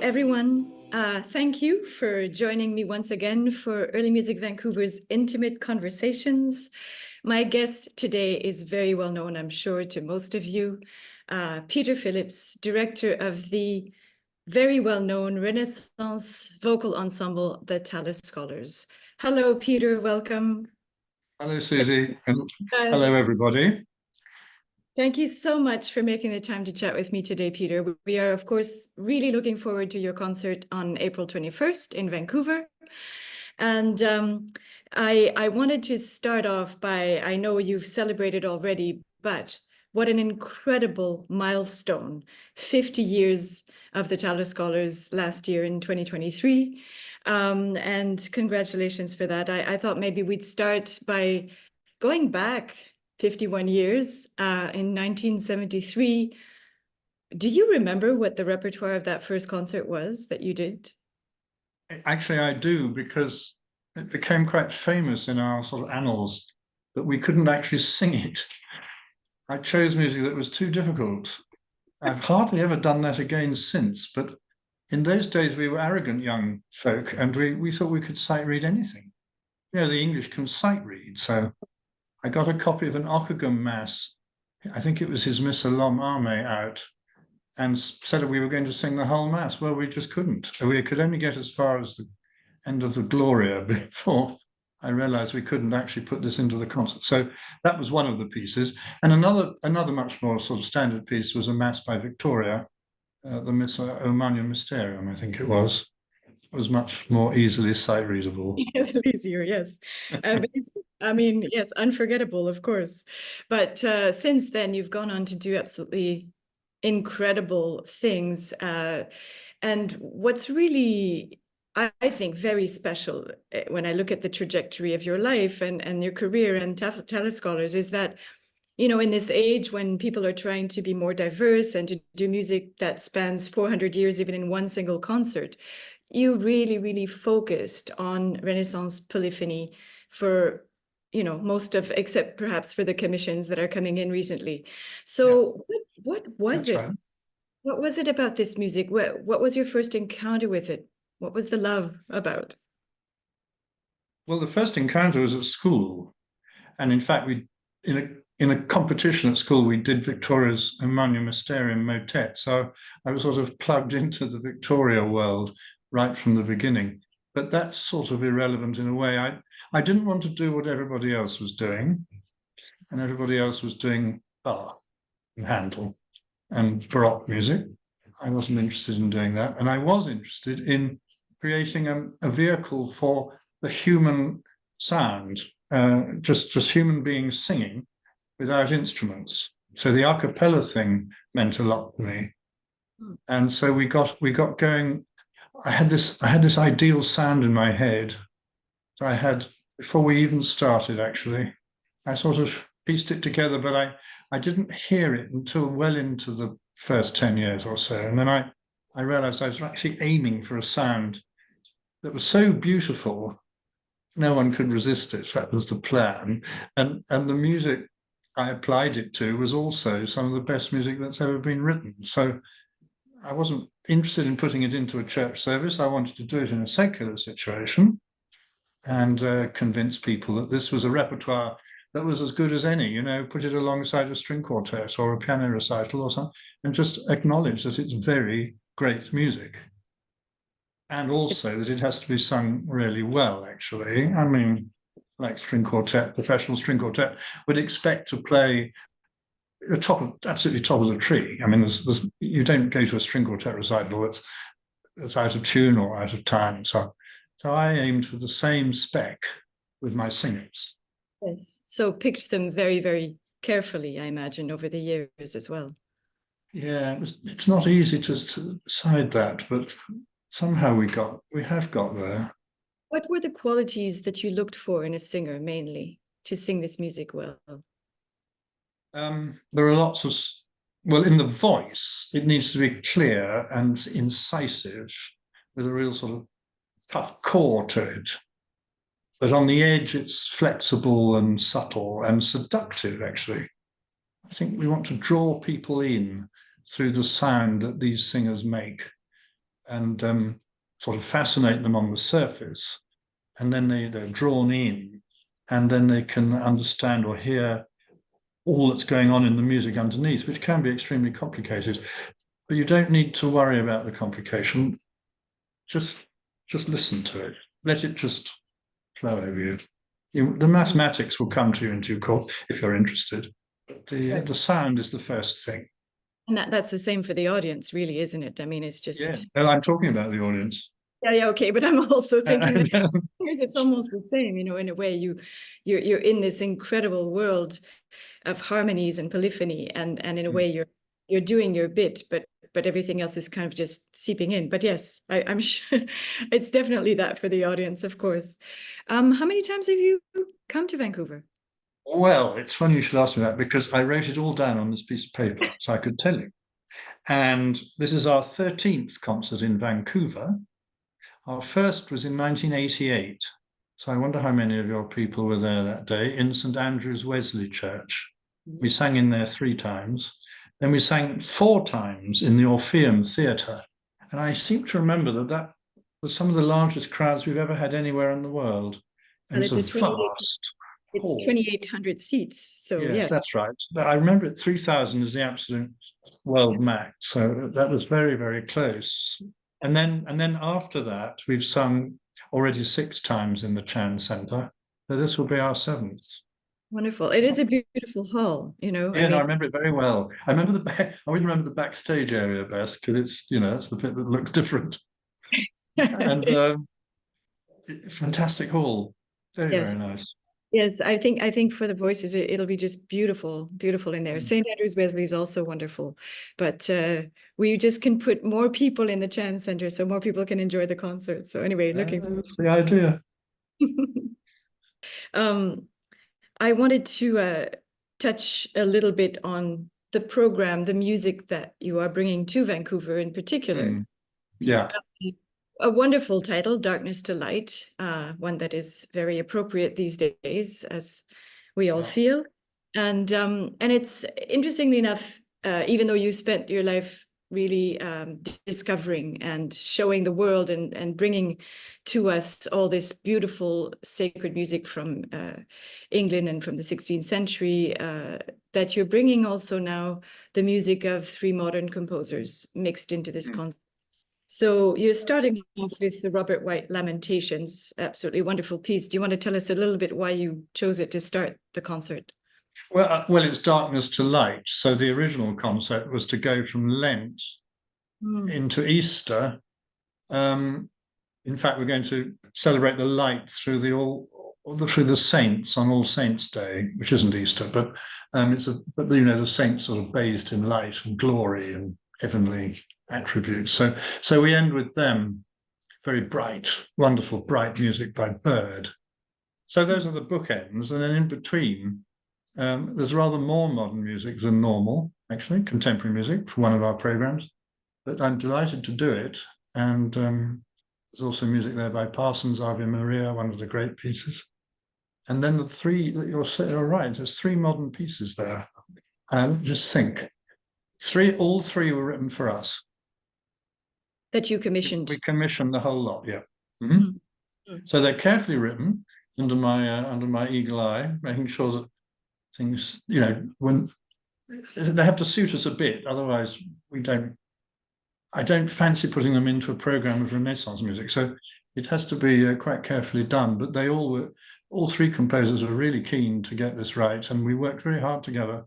everyone, thank you for joining me once again for Early Music Vancouver's Intimate Conversations. My guest today is very well known, I'm sure, to most of you. Peter Phillips, director of the very well-known Renaissance vocal ensemble, the Tallis Scholars. Hello, Peter, welcome. Hello, Susie, and Uh, hello, everybody. Thank you so much for making the time to chat with me today, Peter. We are, of course, really looking forward to your concert on April 21st in Vancouver. And I wanted to start off by, I know you've celebrated already, but what an incredible milestone. 50 years of the Tallis Scholars last year in 2023. And congratulations for that. I thought maybe we'd start by going back 51 years in 1973. Do you remember what the repertoire of that first concert was that you did? Actually, I do, because it became quite famous in our sort of annals that we couldn't actually sing it. I chose music that was too difficult. I've hardly ever done that again since, but in those days we were arrogant young folk and we thought we could sight read anything. You know, the English can sight read, so I got a copy of an Ockeghem Mass. I think it was his Missa Lom Arme out, and said that we were going to sing the whole Mass. Well, we just couldn't. We could only get as far as the end of the Gloria before I realized we couldn't actually put this into the concert. So that was one of the pieces. And another much more sort of standard piece was a Mass by Victoria, the Missa O Magnum Mysterium, I think it was. It was much more easily sight readable. Easier, yes. I mean, yes, unforgettable, of course. But since then, you've gone on to do absolutely incredible things. And what's really, I think, very special when I look at the trajectory of your life and your career and Tallis Scholars is that, you know, in this age when people are trying to be more diverse and to do music that spans 400 years, even in one single concert, you really, really focused on Renaissance polyphony for, you know, most of, except perhaps for the commissions that are coming in recently. So yeah. What was That's it? right. What was it about this music? What was your first encounter with it? What was the love about? Well, the first encounter was at school. And in fact, we in a competition at school, we did Victoria's Magnum Mysterium motet. So I was sort of plugged into the Victoria world right from the beginning. But that's sort of irrelevant in a way. I didn't want to do what everybody else was doing. And everybody else was doing Bach and Handel and Baroque music. I wasn't interested in doing that. And I was interested in creating a vehicle for the human sound, just human beings singing without instruments. So the a cappella thing meant a lot to me. And so we got going. I had this ideal sound in my head. So I had, before we even started, actually, I sort of pieced it together, but I didn't hear it until well into the first 10 years or so. And then I realized I was actually aiming for a sound that was so beautiful, no one could resist it. That was the plan. And the music I applied it to was also some of the best music that's ever been written. So I wasn't interested in putting it into a church service. I wanted to do it in a secular situation and convince people that this was a repertoire that was as good as any, you know, put it alongside a string quartet or a piano recital or something, and just acknowledge that it's very great music. And also that it has to be sung really well, actually. I mean, like string quartet, professional string quartet, would expect to play absolutely top of the tree. I mean, you don't go to a string quartet recital that's out of tune or out of time. So I aimed for the same spec with my singers. Yes. So picked them very, very carefully, I imagine, over the years as well. Yeah, it's not easy to decide that, but somehow we have got there. What were the qualities that you looked for in a singer mainly to sing this music well? There are lots of, well, in the voice, it needs to be clear and incisive with a real sort of tough core to it. But on the edge, it's flexible and subtle and seductive, actually. I think we want to draw people in through the sound that these singers make. and sort of fascinate them on the surface, and then they're drawn in, and then they can understand or hear all that's going on in the music underneath, which can be extremely complicated. But you don't need to worry about the complication. Just listen to it. Let it just flow over you. The mathematics will come to you in due course if you're interested. But the sound is the first thing. And that's the same for the audience, really, isn't it? I mean, it's just... Yeah, well, I'm talking about the audience. Yeah, okay, but I'm also thinking that it's almost the same, you know, in a way. You're in this incredible world of harmonies and polyphony, and in a way you're doing your bit, but everything else is kind of just seeping in. But yes, I'm sure it's definitely that for the audience, of course. How many times have you come to Vancouver? Well, it's funny you should ask me that, because I wrote it all down on this piece of paper so I could tell you. And this is our 13th concert in Vancouver. Our first was in 1988. So I wonder how many of your people were there that day, in St Andrew's Wesley Church. We sang in there 3 times. Then we sang 4 times in the Orpheum Theatre. And I seem to remember that was some of the largest crowds we've ever had anywhere in the world. And Well, it's a vast hall. It's 2,800 seats. So yes, yeah, that's right. But I remember 3,000 is the absolute world max. So that was very, very close. And then after that, we've sung already 6 times in the Chan Centre. So this will be our 7th. wonderful. It is a beautiful hall, you know. Yeah, no, I remember it very well. I remember the back. I always remember the backstage area best, because it's, that's the bit that looks different. And fantastic hall, very Yes. very nice. Yes, I think for the voices, it'll be just beautiful, beautiful in there. St Andrew's Wesley is also wonderful, but we just can put more people in the Chan Centre, so more people can enjoy the concert. So anyway, looking forward. That's the idea. I wanted to touch a little bit on the program, the music that you are bringing to Vancouver in particular. Yeah. A wonderful title, Darkness to Light, one that is very appropriate these days, as we all feel. And it's, interestingly enough, even though you spent your life really discovering and showing the world and bringing to us all this beautiful sacred music from England and from the 16th century, that you're bringing also now the music of 3 modern composers mixed into this concert. So you're starting off with the Robert White Lamentations, absolutely wonderful piece. Do you want to tell us a little bit why you chose it to start the concert? Well, it's Darkness to Light. So the original concept was to go from Lent into Easter. In fact, we're going to celebrate the light through the saints on All Saints' Day, which isn't Easter, but the saints sort of bathed in light and glory and heavenly attributes. So we end with them, very bright, wonderful, bright music by Bird. So those are the bookends, and then in between, there's rather more modern music than normal, actually, contemporary music for one of our programs. But I'm delighted to do it, and there's also music there by Parsons, Ave Maria, one of the great pieces. And then the 3, you're right, there's 3 modern pieces there. Just think, all 3 were written for us. That you commissioned. We commissioned the whole lot, yeah. So they're carefully written under my eagle eye, making sure that things, when they have to suit us a bit, otherwise I don't fancy putting them into a program of Renaissance music. So it has to be quite carefully done. But all 3 composers were really keen to get this right, and we worked very hard together.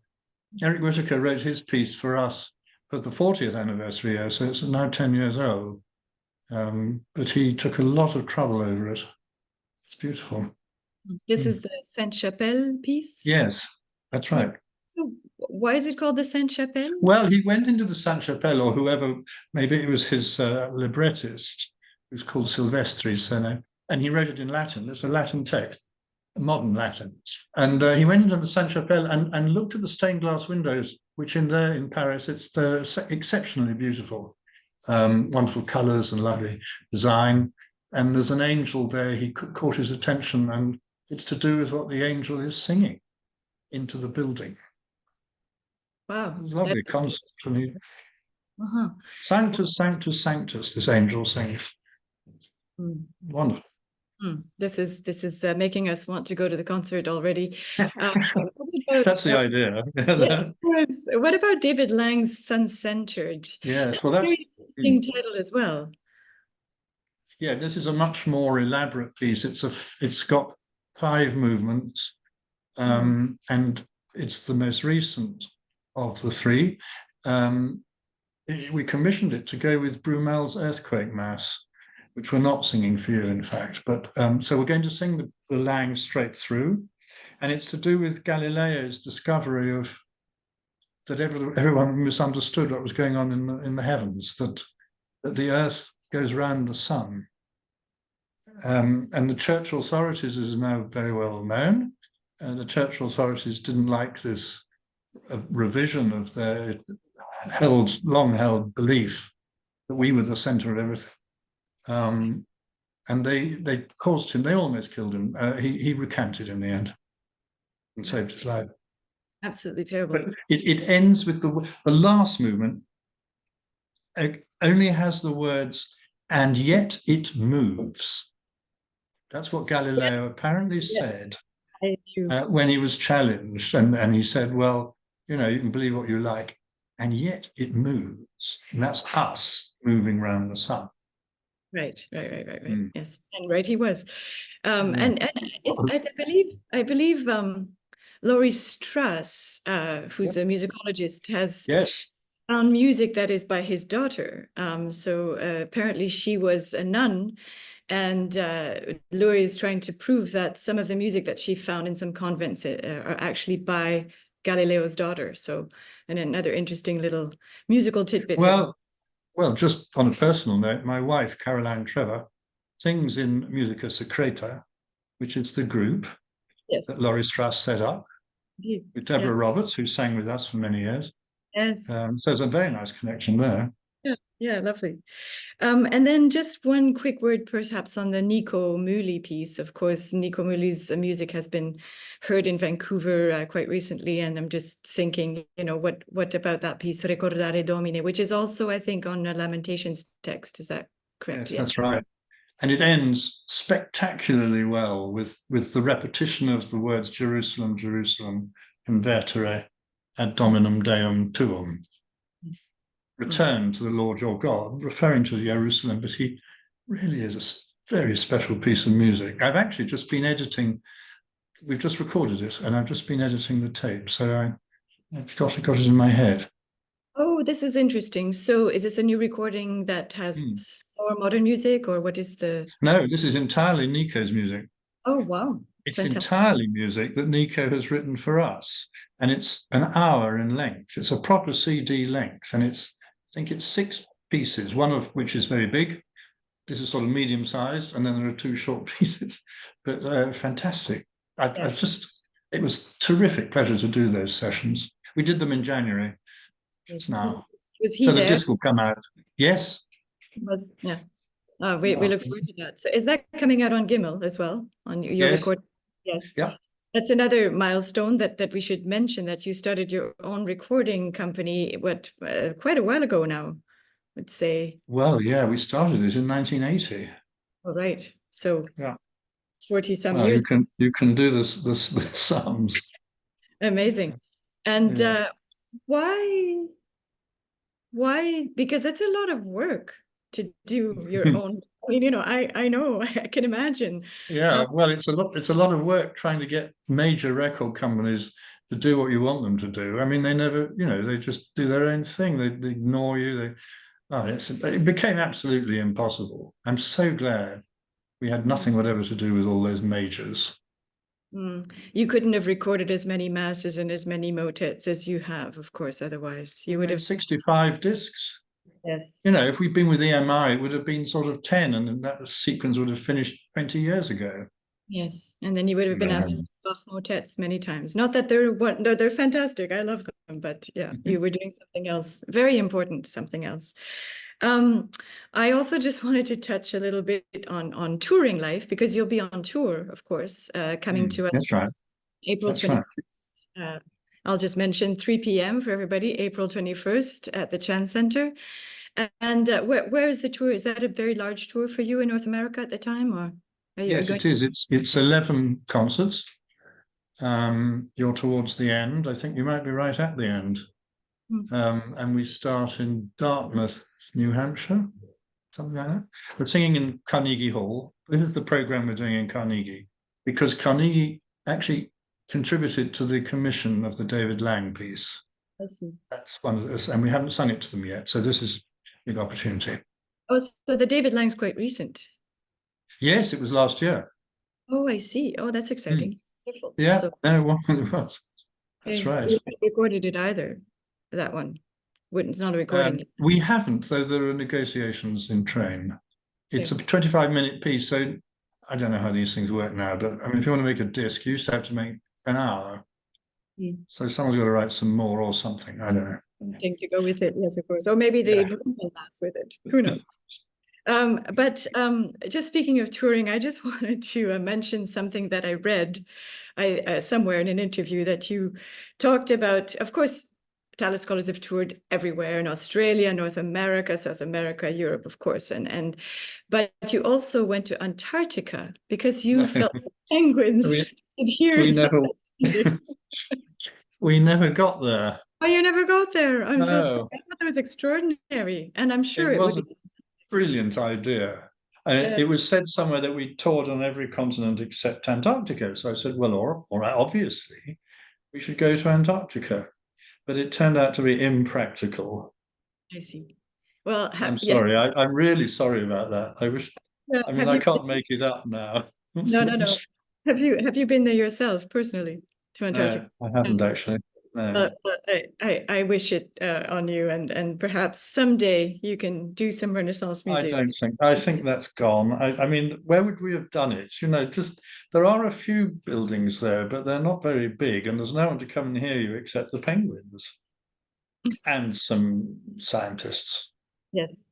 Eric Whittaker wrote his piece for us for the 40th anniversary year, so it's now 10 years old. But he took a lot of trouble over it. It's beautiful. This is the Sainte-Chapelle piece? Yes, that's right. So why is it called the Sainte-Chapelle? Well, he went into the Sainte-Chapelle, or whoever, maybe it was his librettist, who's called Silvestri's surname, and he wrote it in Latin. It's a Latin text, modern Latin. And he went into the Sainte-Chapelle and looked at the stained glass windows, which in Paris, it's exceptionally beautiful. Wonderful colours and lovely design. And there's an angel there. He caught his attention, and it's to do with what the angel is singing into the building. Wow. Lovely concept. Uh-huh. Sanctus, Sanctus, Sanctus, this angel sings. Mm. Wonderful. This is making us want to go to the concert already. What about, That's the idea. yes, of course. What about David Lang's Sun-Centered? Yes, That's well, a very interesting title as well. yeah, this is a much more elaborate piece. It's got 5 movements, and it's the most recent of the 3. We commissioned it to go with Brumel's Earthquake Mass, which we're not singing for you, in fact. But so we're going to sing the Lang straight through, and it's to do with Galileo's discovery of that everyone misunderstood what was going on in the heavens, that the Earth goes round the sun. And the church authorities is now very well known. The church authorities didn't like this revision of their long-held belief that we were the center of everything. And they caused him, they almost killed him. He recanted in the end and saved his life. Absolutely terrible. But it ends with the last movement. It only has the words, and yet it moves. That's what Galileo apparently said when he was challenged. And he said, well, you can believe what you like, and yet it moves. And that's us moving around the sun. Right. Yes, and right he was. And I believe Laurie Strauss, who's a musicologist, has found music that is by his daughter. So apparently she was a nun, and Laurie is trying to prove that some of the music that she found in some convents are actually by Galileo's daughter. So, and another interesting little musical tidbit. Well, just on a personal note, my wife, Caroline Trevor, sings in Musica Secreta, which is the group that Laurie Strauss set up with Deborah Roberts, who sang with us for many years. Yes. So there's a very nice connection there. Yeah, lovely. And then just one quick word perhaps on the Nico Muhly piece. Of course, Nico Muhly's music has been heard in Vancouver quite recently, and I'm just thinking, what about that piece, Recordare Domine, which is also, I think, on a Lamentations text. Is that correct? Yes, that's right. And it ends spectacularly well with the repetition of the words Jerusalem, Jerusalem, convertere ad Dominum Deum tuum. Return to the Lord your God, referring to Jerusalem, but he really is a very special piece of music. I've actually just been editing, we've just recorded it, and I've just been editing the tape, so I've got it in my head. Oh, this is interesting. So is this a new recording that has more modern music, or what is the... No, this is entirely Nico's music. Oh, wow. It's entirely music that Nico has written for us, and it's an hour in length. It's a proper CD length, and I think it's 6 pieces, one of which is very big. This is sort of medium sized, and then there are 2 short pieces, but fantastic. It was terrific pleasure to do those sessions. We did them in January. Now, so the disc will come out. Yes. Yeah. We look forward to that. So is that coming out on Gimel as well, on your record? Yes. Yeah. That's another milestone that we should mention, that you started your own recording company, quite a while ago now, let's say. Well, yeah, we started it in 1980. All right. So 40 some well, years. You can do the sums. Amazing. And why? Because that's a lot of work to do your own. I mean, I know, I can imagine. Yeah, well, it's a lot of work trying to get major record companies to do what you want them to do. I mean, they never, they just do their own thing. They ignore you. It became absolutely impossible. I'm so glad we had nothing whatever to do with all those majors. You couldn't have recorded as many masses and as many motets as you have, of course. Otherwise, you would have 65 discs. Yes. If we'd been with EMI, it would have been sort of 10, and that sequence would have finished 20 years ago. Yes, and then you would have been asked Bach motets many times. Not that they're fantastic. I love them, but yeah, you were doing something else, very important, something else. I also just wanted to touch a little bit on touring life, because you'll be on tour, of course, coming to us. That's right. April 21st. I'll just mention 3 p.m. for everybody, April 21st at the Chan Center. And where is the tour? Is that a very large tour for you in North America at the time, or are you Yes, going? it is. It's 11 concerts. You're towards the end. I think you might be right at the end. And we start in Dartmouth, New Hampshire, something like that. We're singing in Carnegie Hall. This is the program we're doing in Carnegie, because Carnegie actually contributed to the commission of the David Lang piece. I see. That's one of this, and we haven't sung it to them yet. So this is a big opportunity. Oh, so the David Lang's quite recent. Yes, it was last year. Oh, I see. Oh, that's exciting. Wonderful. Yeah, So, no, it was. That's okay. right. You haven't recorded it either, that one. It's not a recording. We haven't, though there are negotiations in train. It's a 25-minute piece, so I don't know how these things work now, but I mean, if you want to make a disc, you used to have to make an hour. So someone's got to write some more or something. I don't know. Something to go with it, yes, of course. Or maybe they will last with it. Who knows? But just speaking of touring, I just wanted to mention something that I read somewhere in an interview that you talked about. Of course, Tallis Scholars have toured everywhere in Australia, North America, South America, Europe, of course, but you also went to Antarctica because you felt the penguins could hear. We never got there. Oh, you never got there. I'm so sorry. I thought that was extraordinary, and I'm sure it was would a brilliant idea. It was said somewhere that we toured on every continent except Antarctica. So I said, well, all right, obviously, we should go to Antarctica. But it turned out to be impractical. I see. Well, I'm sorry. I'm really sorry about that. I wish. I mean, I can't make it up now. No. Have you been there yourself personally to Antarctica? I haven't actually. No. I wish it on you, and perhaps someday you can do some Renaissance music. I think that's gone. I mean, where would we have done it? You know, just there are a few buildings there, but they're not very big, and there's no one to come and hear you except the penguins and some scientists. Yes.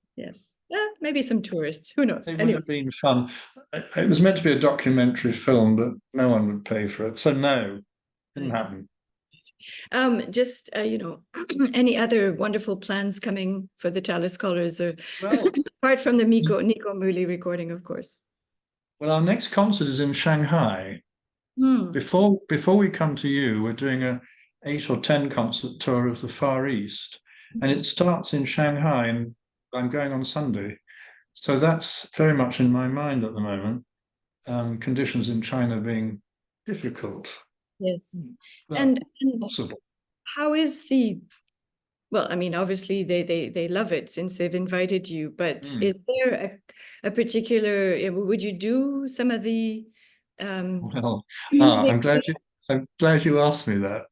Maybe some tourists. Who knows? It would have been fun. It was meant to be a documentary film, but no one would pay for it. So no, didn't happen. Just any other wonderful plans coming for the Tallis Scholars, or apart from the Nico Muli recording, of course? Well, our next concert is in Shanghai. Before we come to you, we're doing a 8 or 10 concert tour of the Far East, and it starts in Shanghai, and I'm going on Sunday. So that's very much in my mind at the moment. Conditions in China being difficult. Yes. And possible. How is well, I mean, obviously they love it since they've invited you, but is there a particular, would you do some of the well, I'm glad you asked me that,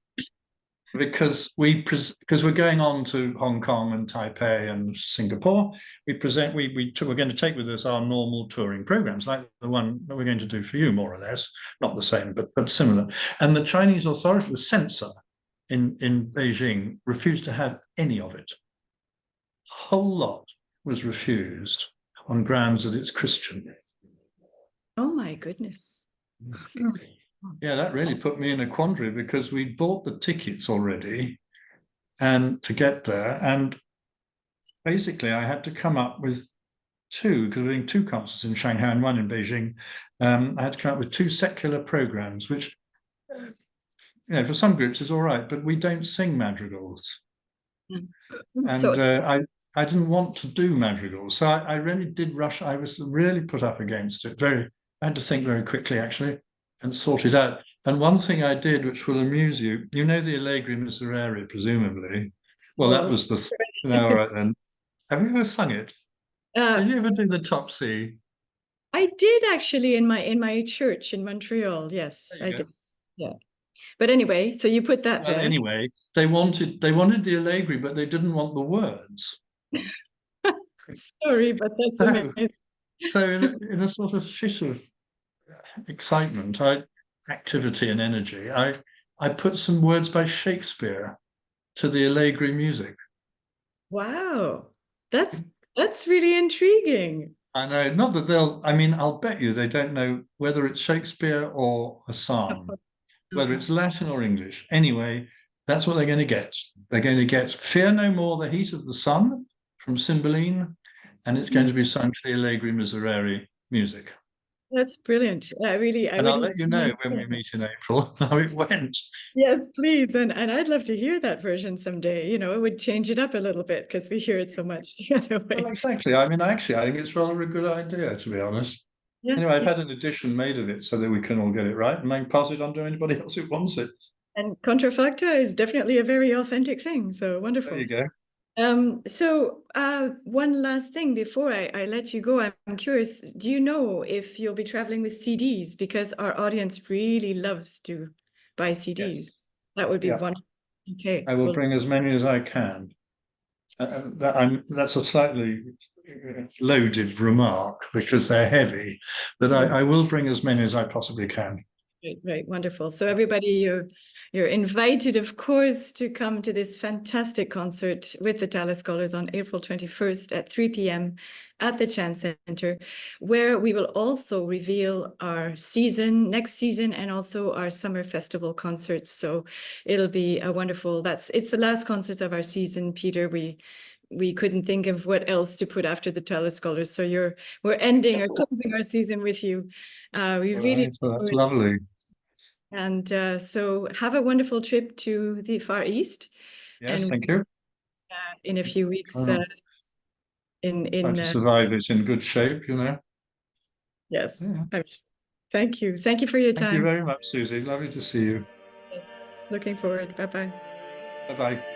because we're going on to Hong Kong and Taipei and Singapore. We're going to take with us our normal touring programs, like the one that we're going to do for you, more or less, not the same, but similar. And the Chinese authority, the censor in Beijing, refused to have any of it. A whole lot was refused on grounds that it's Christian. Oh my goodness. Yeah, that really put me in a quandary, because we bought the tickets already and to get there, and basically I had to come up with two, because we're doing 2 concerts in Shanghai and 1 in Beijing. I had to come up with 2 secular programs, which for some groups is all right, but we don't sing madrigals. And I didn't want to do madrigals, so I really did rush. I was really put up against it. I had to think very quickly, actually, and sort it out. And one thing I did, which will amuse you, you know the Allegri Miserere, presumably. Well, that was all right then. Have you ever sung it? Did you ever do the top C? I did, actually, in my church in Montreal. Yes, I did. Yeah. But anyway, so you put that there. Anyway, they wanted the Allegri, but they didn't want the words. Sorry, but that's amazing. So in a sort of fit of excitement, activity and energy, I put some words by Shakespeare to the Allegri music. Wow, that's really intriguing. I know, not that I'll bet you they don't know whether it's Shakespeare or a psalm, whether it's Latin or English. Anyway, That's what they're going to get. They're going to get Fear No More, the Heat of the Sun from Cymbeline, and it's going to be sung to the Allegri Miserere music. That's brilliant. I And I'll really let you know when we meet in April how it went. yes, please. And I'd love to hear that version someday. You know, it would change it up a little bit because we hear it so much the other Well, way. exactly. I mean, actually, I think it's rather a good idea, to be honest. Yeah. Anyway, I've had an edition made of it so that we can all get it right, and I can pass it on to anybody else who wants it. And contrafacta is definitely a very authentic thing. So There you wonderful. go. One last thing before I let you go, I'm curious, do you know if you'll be traveling with CDs? Because our audience really loves to buy CDs. Yes. That would be Yeah. wonderful. Okay. I will Well, bring as many as I can. That's a slightly loaded remark because they're heavy, but I will bring as many as I possibly can. right, wonderful. So everybody, you're invited, of course, to come to this fantastic concert with the Tallis Scholars on April 21st at 3 p.m. at the Chan Center, where we will also reveal our next season, and also our summer festival concerts. So it'll be a wonderful, it's the last concerts of our season, Peter. We couldn't think of what else to put after the Tallis Scholars. So we're ending or closing our season with you. We really Right, well, that's lovely. and so have a wonderful trip to the Far East. Yes, And thank you. in a few weeks, Try in to survive it in good shape, you know. yes. Yeah. Thank you. Thank you for your Thank you time. very much, Susie. Lovely to see you. Yes. Looking forward. Bye bye. Bye bye.